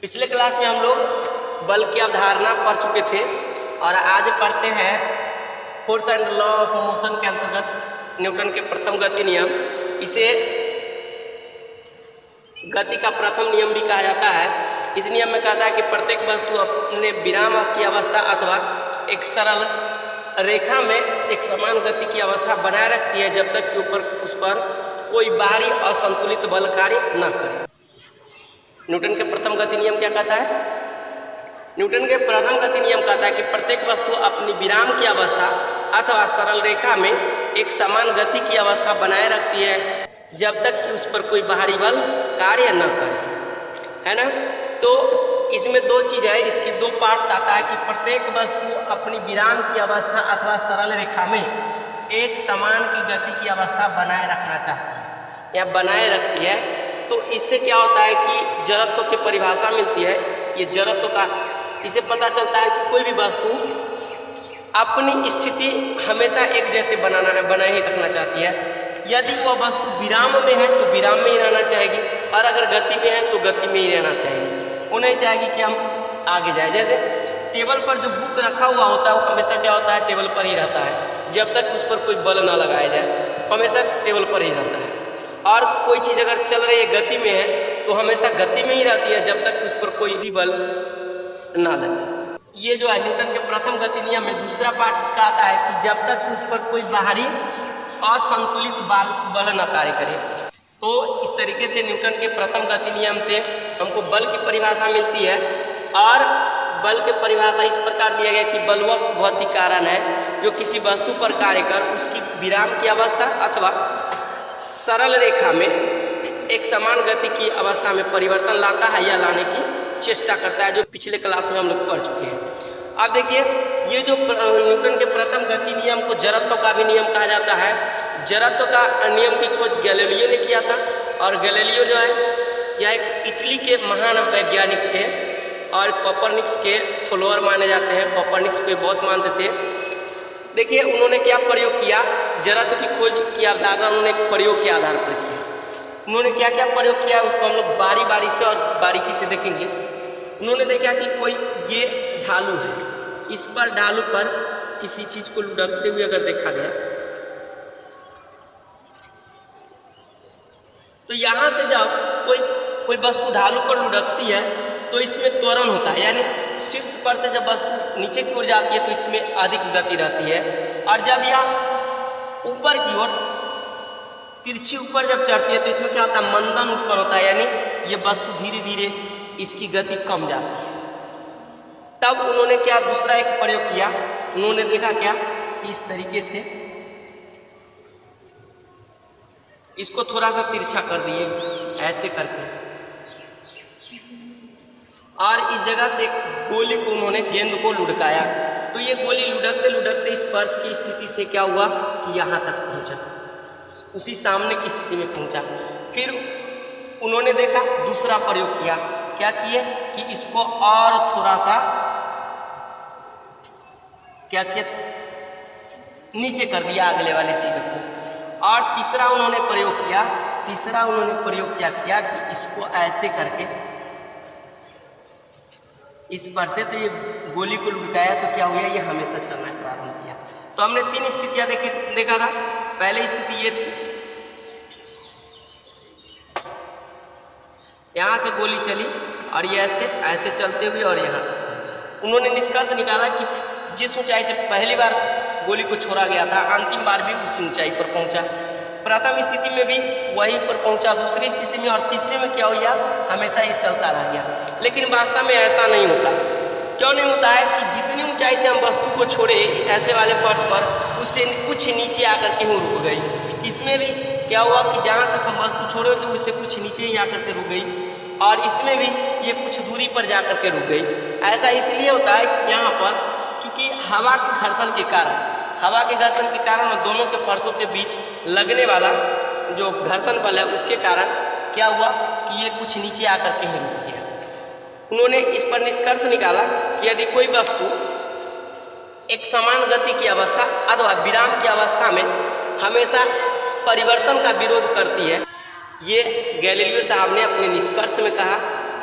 पिछले क्लास में हम लोग बल की अवधारणा पढ़ चुके थे और आज पढ़ते हैं force and law of motion के अंतर्गत न्यूटन के प्रथम गति नियम। इसे गति का प्रथम नियम भी कहा जाता है। इस नियम में कहता है कि प्रत्येक वस्तु अपने विराम की अवस्था अथवा एक सरल रेखा में एक समान गति की अवस्था बनाए रखती है जब तक कि उस पर कोई बाहरी असंतुलित बल कार्य न करे। न्यूटन के प्रथम गति नियम क्या कहता है? न्यूटन के प्रथम गति नियम कहता है कि प्रत्येक वस्तु अपनी विराम की अवस्था अथवा सरल रेखा में एक समान गति की अवस्था बनाए रखती है जब तक कि उस पर कोई बाहरी बल कार्य न करे, है ना। तो इसमें दो चीज़ है, इसके दो पार्ट्स आता है कि प्रत्येक वस्तु अपनी विराम की अवस्था अथवा सरल रेखा में एक समान की गति की अवस्था बनाए रखना चाहती है या बनाए रखती है। तो इससे क्या होता है कि जड़त्व की परिभाषा मिलती है। ये जड़त्व का इसे पता चलता है कि कोई भी वस्तु अपनी स्थिति हमेशा एक जैसे बनाए ही रखना चाहती है। यदि वह वस्तु विराम में है तो विराम में ही रहना चाहेगी और अगर गति में है तो गति में ही रहना चाहेगी। वो नहीं चाहेगी कि हम आगे जाए। जैसे टेबल पर जो बुक रखा हुआ होता है वो हमेशा क्या होता है, टेबल पर ही रहता है जब तक उस पर कोई बल ना लगाया जाए, हमेशा टेबल पर ही रहता है। और कोई चीज़ अगर चल रही है गति में है तो हमेशा गति में ही रहती है जब तक उस पर कोई भी बल ना लगे। ये जो है न्यूटन के प्रथम गति नियम में दूसरा पार्ट इसका आता है कि जब तक उस पर कोई बाहरी असंतुलित बल न कार्य करे। तो इस तरीके से न्यूटन के प्रथम गति नियम से हमको बल की परिभाषा मिलती है और बल की परिभाषा इस प्रकार दिया गया कि बल वह भौतिक कारण है जो किसी वस्तु पर कार्य कर उसकी विराम की अवस्था अथवा सरल रेखा में एक समान गति की अवस्था में परिवर्तन लाता है या लाने की चेष्टा करता है, जो पिछले क्लास में हम लोग पढ़ चुके हैं। अब देखिए, ये जो न्यूटन के प्रथम गति नियम को जड़त्व का भी नियम कहा जाता है। जड़त्व का नियम की खोज गैलीलियो ने किया था और गैलीलियो जो है यह एक इटली के महान वैज्ञानिक थे और कोपरनिकस के फॉलोअर माने जाते हैं। कोपरनिकस को बहुत मानते थे। देखिए उन्होंने क्या प्रयोग किया, जड़त्व की खोज की अवधारणा उन्होंने प्रयोग के आधार पर किया। उन्होंने क्या क्या प्रयोग किया उसको हम लोग बारी बारी से और बारीकी से देखेंगे। उन्होंने देखा कि कोई ये ढालू है, इस पर ढालू पर किसी चीज को लुढ़कते हुए अगर देखा गया तो यहाँ से जब कोई वस्तु ढालू पर लुढ़कती है तो इसमें त्वरण होता है, यानी शीर्ष पर से जब वस्तु नीचे की ओर जाती है तो इसमें अधिक गति रहती है और जब यह ऊपर की ओर तिरछी ऊपर जब चढ़ती है तो इसमें क्या होता है, मंदन उत्पन्न होता है, यानी ये वस्तु धीरे धीरे इसकी गति कम जाती है। तब उन्होंने क्या दूसरा एक प्रयोग किया, उन्होंने देखा क्या कि इस तरीके से इसको थोड़ा सा तिरछा कर दिए ऐसे करके और इस जगह से गोली को उन्होंने गेंद को लुढ़काया तो ये गोली लुढ़कते लुढ़कते इस पर्स की स्थिति से क्या हुआ कि यहाँ तक पहुँचा, उसी सामने की स्थिति में पहुँचा। फिर उन्होंने देखा दूसरा प्रयोग किया, क्या किए कि इसको और थोड़ा सा क्या किया, नीचे कर दिया अगले वाले सिरे को। और तीसरा उन्होंने प्रयोग किया कि इसको ऐसे करके इस पर से तो ये गोली को लुढ़काया तो क्या हो गया, ये हमेशा चलना प्रारंभ किया। तो हमने तीन स्थितियां देखा था। पहली स्थिति ये थी, यहाँ से गोली चली और ये ऐसे चलते हुए और यहाँ तक पहुँचा। उन्होंने निष्कर्ष निकाला कि जिस ऊंचाई से पहली बार गोली को छोड़ा गया था अंतिम बार भी उस ऊंचाई पर पहुँचा। प्रथम स्थिति में भी वहीं पर पहुंचा, दूसरी स्थिति में और तीसरे में क्या हुआ, हमेशा ये चलता रह गया। लेकिन वास्तव में ऐसा नहीं होता। क्यों नहीं होता है कि जितनी ऊंचाई से हम वस्तु को छोड़े ऐसे वाले पर्स पर, उससे कुछ नीचे आकर के वो रुक गई। इसमें भी क्या हुआ कि जहाँ तक हम वस्तु छोड़े तो उससे कुछ नीचे ही आकर के रुक गई और इसमें भी ये कुछ दूरी पर जाकर के रुक गई। ऐसा इसलिए होता है यहाँ पर क्योंकि हवा के घर्षण के कारण और दोनों के पर्सों के बीच लगने वाला जो घर्षण बल है उसके कारण क्या हुआ कि ये कुछ नीचे आकर के ही रुक गया। उन्होंने इस पर निष्कर्ष निकाला कि यदि कोई वस्तु एक समान गति की अवस्था अथवा विराम की अवस्था में हमेशा परिवर्तन का विरोध करती है, ये गैलीलियो साहब ने अपने निष्कर्ष में कहा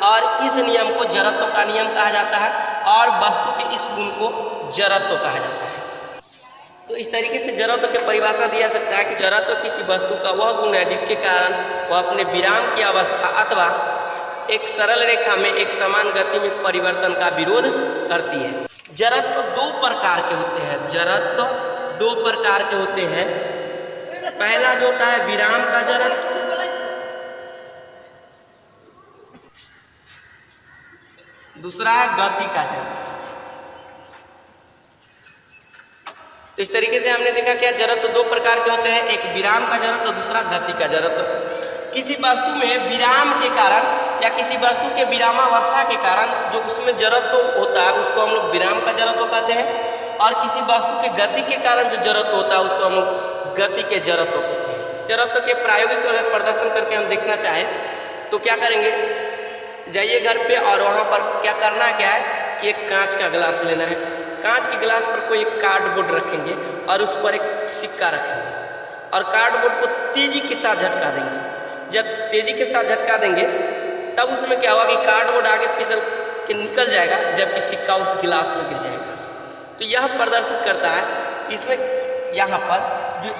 और इस नियम को जड़त्व का नियम कहा जाता है और वस्तु के इस गुण को जड़त्व कहा जाता है। तो इस तरीके से जड़त्व की परिभाषा दिया सकता है कि जड़त्व किसी वस्तु का वह गुण है जिसके कारण वह अपने विराम की अवस्था अथवा एक सरल रेखा में एक समान गति में परिवर्तन का विरोध करती है। जड़त्व दो प्रकार के होते हैं। जड़त्व दो प्रकार के होते हैं। पहला जो होता है विराम का जड़त्व, दूसरा है गति का जड़त्व। तो इस तरीके से हमने देखा क्या जड़त्व दो प्रकार के होते हैं, एक विराम का जड़त्व, दूसरा गति का जड़त्व। किसी वस्तु में विराम के कारण या किसी वस्तु के विरामावस्था के कारण जो उसमें जड़त्व होता है उसको हम लोग विराम का जड़त्व कहते हैं, और किसी वस्तु के गति के कारण जो जड़त्व होता है उसको हम लोग गति के जड़त्व कहते हैं। जड़त्व के प्रायोगिक प्रदर्शन करके हम देखना चाहें तो क्या करेंगे, जाइए घर पे और वहाँ पर क्या करना क्या है कि एक कांच का गिलास लेना है। कांच के गिलास पर कोई एक कार्डबोर्ड रखेंगे और उस पर एक सिक्का रखेंगे और कार्डबोर्ड को तेजी के साथ झटका देंगे। जब तेजी के साथ झटका देंगे तब उसमें क्या होगा कि कार्डबोर्ड आगे फिसल के निकल जाएगा जबकि सिक्का उस गिलास में गिर जाएगा। तो यह प्रदर्शित करता है इसमें यहाँ पर जो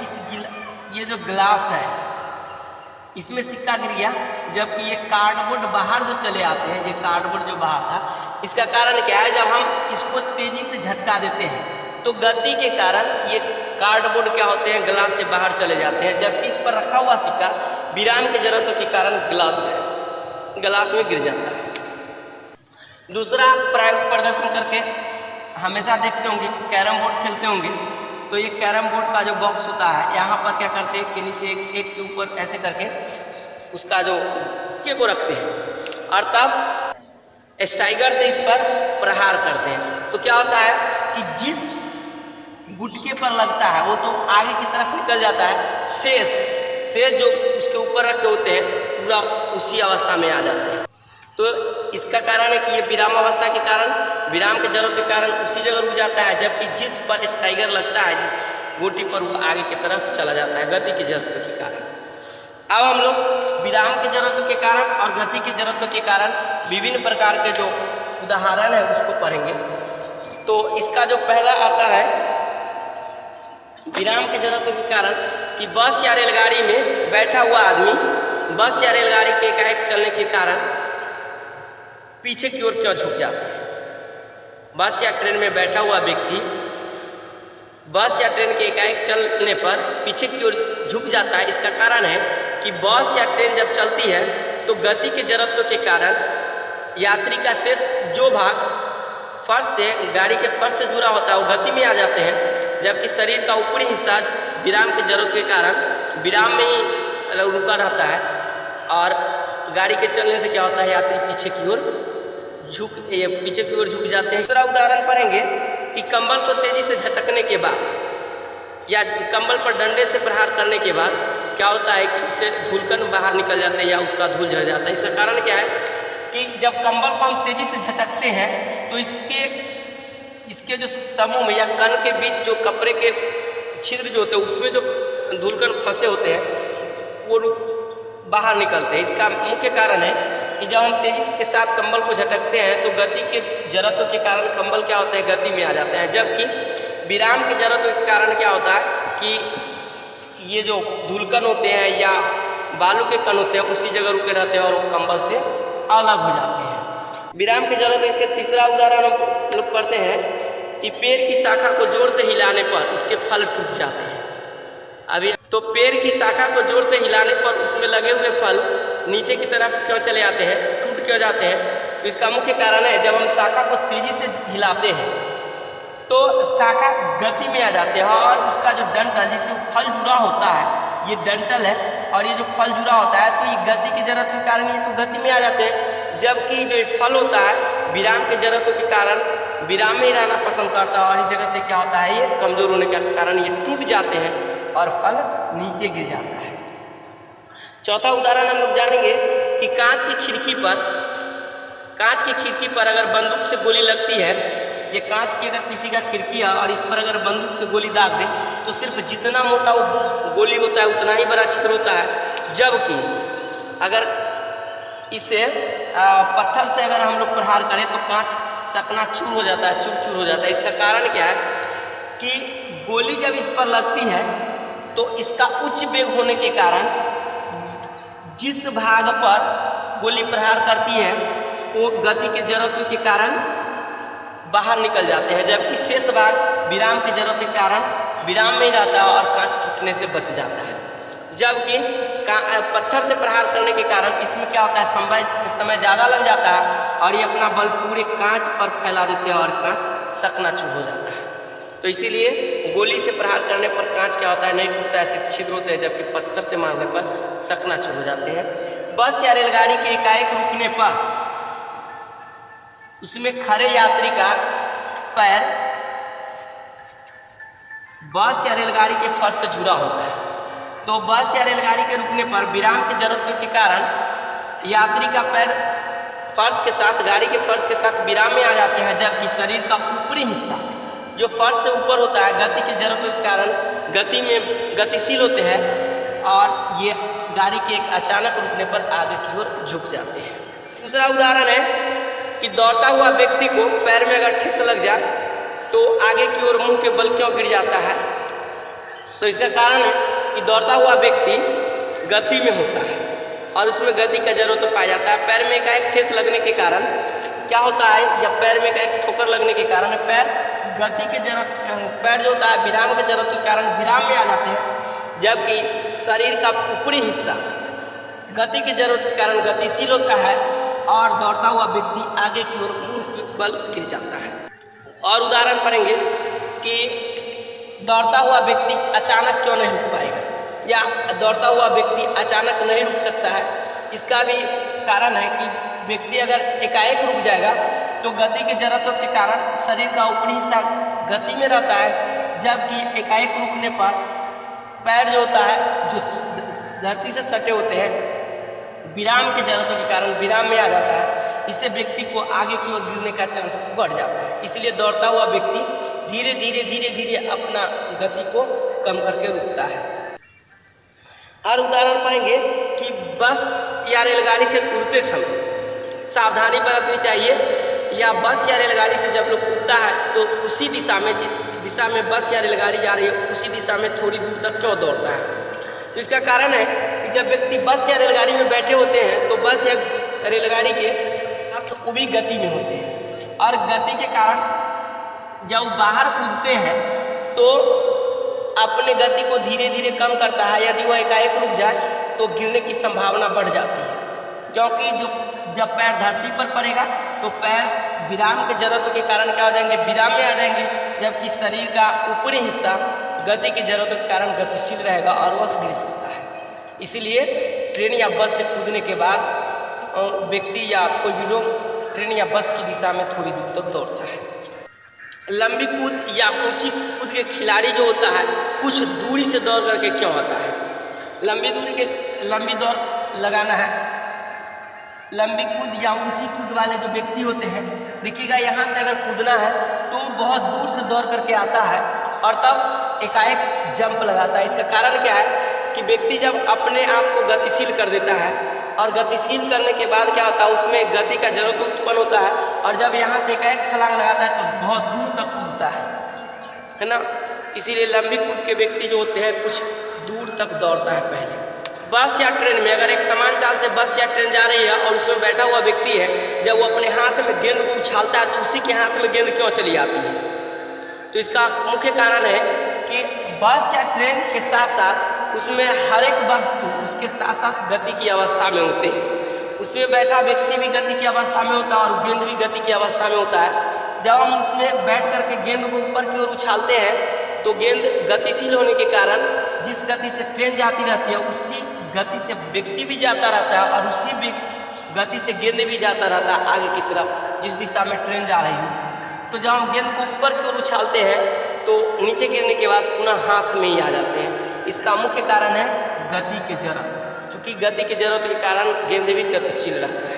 ये जो गिलास है इसमें सिक्का गिर गया जबकि ये कार्डबोर्ड बाहर जो चले आते हैं, ये कार्डबोर्ड जो बाहर था इसका कारण क्या है, जब हम इसको तेजी से झटका देते हैं तो गति के कारण ये कार्डबोर्ड क्या होते हैं गिलास से बाहर चले जाते हैं, जबकि इस पर रखा हुआ सिक्का विराम के जड़त्व के कारण गिलास में गिर जाता है। दूसरा प्रायोगिक प्रदर्शन करके हमेशा देखते होंगे कैरम बोर्ड खेलते होंगे, तो ये कैरम बोर्ड का जो बॉक्स होता है यहाँ पर क्या करते हैं कि नीचे एक के ऊपर ऐसे करके उसका जो के को रखते हैं और तब स्ट्राइकर से इस पर प्रहार करते हैं। तो क्या होता है कि जिस गुटके पर लगता है वो तो आगे की तरफ निकल जाता है, शेष जो उसके ऊपर रखे होते हैं पूरा उसी अवस्था में आ जाते हैं। तो इसका कारण है कि ये विराम अवस्था के कारण विराम के जड़त्व के कारण उसी जगह रुक जाता है, जबकि जिस पर स्ट्राइकर लगता है जिस गोटी पर वो आगे की तरफ चला जाता है गति के जड़त्व के कारण। अब हम लोग विराम के जड़त्व के कारण और गति के जड़त्व के कारण विभिन्न प्रकार के जो उदाहरण है उसको पढ़ेंगे। तो इसका जो पहला आता है विराम के जड़त्व के कारण कि बस या रेलगाड़ी में बैठा हुआ आदमी बस या रेलगाड़ी के एकाएक चलने के कारण पीछे की ओर क्यों झुक जाता है। बस या ट्रेन में बैठा हुआ व्यक्ति बस या ट्रेन के एकाएक चलने पर पीछे की ओर झुक जाता है। इसका कारण है कि बस या ट्रेन जब चलती है तो गति के जड़त्व के कारण यात्री का शेष जो भाग फर्श से गाड़ी के फर्श से जुड़ा होता है वो गति में आ जाते हैं, जबकि शरीर का ऊपरी हिस्सा विराम के जड़त्व के कारण विराम में ही रुका रहता है और गाड़ी के चलने से क्या होता है यात्री पीछे की ओर झुक जाते हैं। दूसरा उदाहरण पढ़ेंगे कि कंबल को तेजी से झटकने के बाद या कंबल पर डंडे से प्रहार करने के बाद क्या होता है कि उससे धूलकण बाहर निकल जाते हैं या उसका धूल झड़ जाता है। इसका कारण क्या है कि जब कंबल को हम तेजी से झटकते हैं तो इसके जो समूह में या कण के बीच जो कपड़े के छिद्र जो होते हैं उसमें जो धूलकण फंसे होते हैं वो बाहर निकलते हैं। इसका मुख्य कारण है कि जब हम तेजी के साथ कंबल को झटकते हैं तो गति के जड़त्व के कारण कंबल क्या होता है गति में आ जाता है, जबकि विराम के जड़त्व के कारण क्या होता है कि ये जो धूलकण होते हैं या बालू के कण होते हैं उसी जगह रुके रहते हैं और वो कंबल से अलग हो जाते हैं। विराम के जड़त्व के तीसरा उदाहरण हम लोग पढ़ते हैं कि पेड़ की शाखा को जोर से हिलाने पर उसके फल टूट जाते हैं। अभी तो पेड़ की शाखा को जोर से हिलाने पर उसमें लगे हुए फल नीचे की तरफ क्यों चले आते हैं, टूट क्यों जाते हैं। तो इसका मुख्य कारण है जब हम शाखा को तेजी से हिलाते हैं तो शाखा गति में आ जाते हैं और उसका जो डंठल जिससे फल जुड़ा होता है ये डंठल है और ये जो फल जुड़ा होता है तो ये गति के जड़त्व के कारण ये तो गति में आ जाते हैं, जबकि जो फल होता है विराम के जड़त्व के कारण विराम में ही रहना पसंद करता है और इस जगह से क्या होता है ये कमजोर होने के कारण ये टूट जाते हैं और फल नीचे गिर जाता है। चौथा उदाहरण हम लोग जानेंगे कि कांच की खिड़की पर अगर बंदूक से गोली लगती है, ये कांच की अगर किसी का खिड़की है और इस पर अगर बंदूक से गोली दाग दे तो सिर्फ जितना मोटा वो गोली होता है उतना ही बड़ा छिद्र होता है, जबकि अगर इसे पत्थर से अगर हम लोग प्रहार करें तो कांच चकनाचूर हो जाता है, चूर हो जाता है। इसका कारण क्या है कि गोली जब इस पर लगती है तो इसका उच्च वेग होने के कारण जिस भाग पर गोली प्रहार करती है वो गति के जरूरत के कारण बाहर निकल जाते हैं, जबकि शेष भाग विराम की जरूरत के कारण विराम में ही रहता है और कांच टूटने से बच जाता है। जबकि पत्थर से प्रहार करने के कारण इसमें क्या होता है, समय ज़्यादा लग जाता है और ये अपना बल पूरे कांच पर फैला देते हैं और कांच चकनाचूर हो जाता है। तो इसीलिए गोली से प्रहार करने पर कांच क्या होता है, नहीं टूटता है, सिर्फ छिद्र होते हैं, जबकि पत्थर से मारने पर चकनाचूर हो जाते हैं। बस या रेलगाड़ी के एकाएक रुकने पर उसमें खड़े यात्री का पैर बस या रेलगाड़ी के फर्श से जुड़ा होता है। तो बस या रेलगाड़ी के रुकने पर विराम की जरूरत के कारण यात्री का पैर फर्श के साथ, गाड़ी के फर्श के साथ विराम में आ जाते हैं, जबकि शरीर का ऊपरी हिस्सा जो फर्श से ऊपर होता है गति की जरूरत के कारण गति में गतिशील होते हैं और ये गाड़ी के एक अचानक रुकने पर आगे की ओर झुक जाते हैं। दूसरा उदाहरण है कि दौड़ता हुआ व्यक्ति को पैर में अगर ठेस लग जाए तो आगे की ओर मुंह के बल क्यों गिर जाता है? तो इसका कारण है कि दौड़ता हुआ व्यक्ति गति में होता है और उसमें गति का जरूरत पाया जाता है। पैर में एक ठेस लगने के कारण क्या होता है, या पैर में एक ठोकर लगने के कारण पैर गति के पैर जो होता है विराम के जरूरत के कारण विराम में आ जाते हैं, जबकि शरीर का ऊपरी हिस्सा गति की जरूरत के कारण गतिशील होता है और दौड़ता हुआ व्यक्ति आगे की ओर मुंह के बल गिर जाता है। और उदाहरण पढ़ेंगे कि दौड़ता हुआ व्यक्ति अचानक क्यों नहीं रुक पाएगा, या दौड़ता हुआ व्यक्ति अचानक नहीं रुक सकता है। इसका भी कारण है कि व्यक्ति अगर एकाएक रुक जाएगा तो गति के जरूरतों के कारण शरीर का ऊपरी हिस्सा गति में रहता है, जबकि एकाएक रुकने पर पैर जो होता है जो धरती से सटे होते हैं विराम के जरूरतों के कारण विराम में आ जाता है। इससे व्यक्ति को आगे की ओर गिरने का चांसेस बढ़ जाता है। इसलिए दौड़ता हुआ व्यक्ति धीरे धीरे अपना गति को कम करके रुकता है। और उदाहरण पढ़ेंगे कि बस या रेलगाड़ी से कूदते समय सावधानी बरतनी चाहिए, या बस या रेलगाड़ी से जब लोग कूदता है तो उसी दिशा में, जिस दिशा में बस या रेलगाड़ी जा रही है उसी दिशा में थोड़ी दूर तक क्यों दौड़ता है। तो इसका कारण है कि जब व्यक्ति बस या रेलगाड़ी में बैठे होते हैं तो बस या रेलगाड़ी के तो वो भी गति में होते हैं और गति के कारण जब बाहर कूदते हैं तो अपने गति को धीरे धीरे कम करता है। यदि वह एकाएक रुक जाए तो गिरने की संभावना बढ़ जाती है, क्योंकि जब पैर धरती पर पड़ेगा तो पैर विराम के जरूरत के कारण क्या हो जाएंगे, विराम में आ जाएंगे, जबकि शरीर का ऊपरी हिस्सा गति की जरूरत के कारण गतिशील रहेगा और वह गिर सकता है। इसीलिए ट्रेन या बस से कूदने के बाद व्यक्ति या कोई भी लोग ट्रेन या बस की दिशा में थोड़ी दूर तक दौड़ता है। लंबी कूद या ऊंची कूद के खिलाड़ी जो होता है कुछ दूरी से दौड़ करके क्यों आता है। लंबी दौड़ लगाना है, लंबी कूद या ऊंची कूद वाले जो व्यक्ति होते हैं, देखिएगा यहाँ से अगर कूदना है तो बहुत दूर से दौड़ करके आता है और तब एकाएक जंप लगाता है। इसका कारण क्या है कि व्यक्ति जब अपने आप को गतिशील कर देता है और गतिशील करने के बाद क्या होता है उसमें गति का जरूरत उत्पन्न होता है और जब यहाँ से एकाएक छलांग लगाता है तो बहुत दूर तक कूदता है ना। इसीलिए लंबी कूद के व्यक्ति जो होते हैं कुछ दूर तक दौड़ता है पहले। बस या ट्रेन में अगर एक समान चाल से बस या ट्रेन जा रही है और उसमें बैठा हुआ व्यक्ति है, जब वो अपने हाथ में गेंद को उछालता है तो उसी के हाथ में गेंद क्यों चली आती है। तो इसका मुख्य कारण है कि बस या ट्रेन के साथ साथ उसमें हर एक वस्तु उसके साथ साथ गति की अवस्था में होते हैं। उसमें बैठा व्यक्ति भी गति की अवस्था में होता है और गेंद भी गति की अवस्था में होता है। जब हम उसमें बैठ करके गेंद को ऊपर की ओर उछालते हैं तो गेंद गतिशील होने के कारण जिस गति से ट्रेन जाती रहती है उसी गति से व्यक्ति भी जाता रहता है और उसी गति से गेंद भी जाता रहता है आगे की तरफ जिस दिशा में ट्रेन जा रही है। तो जब हम गेंद को ऊपर की ओर उछालते हैं तो नीचे गिरने के बाद पुनः हाथ में ही आ जाते हैं। इसका मुख्य कारण है गति के जरूरत, क्योंकि गति के जरूरत के कारण गेंद भी गतिशील रहता है।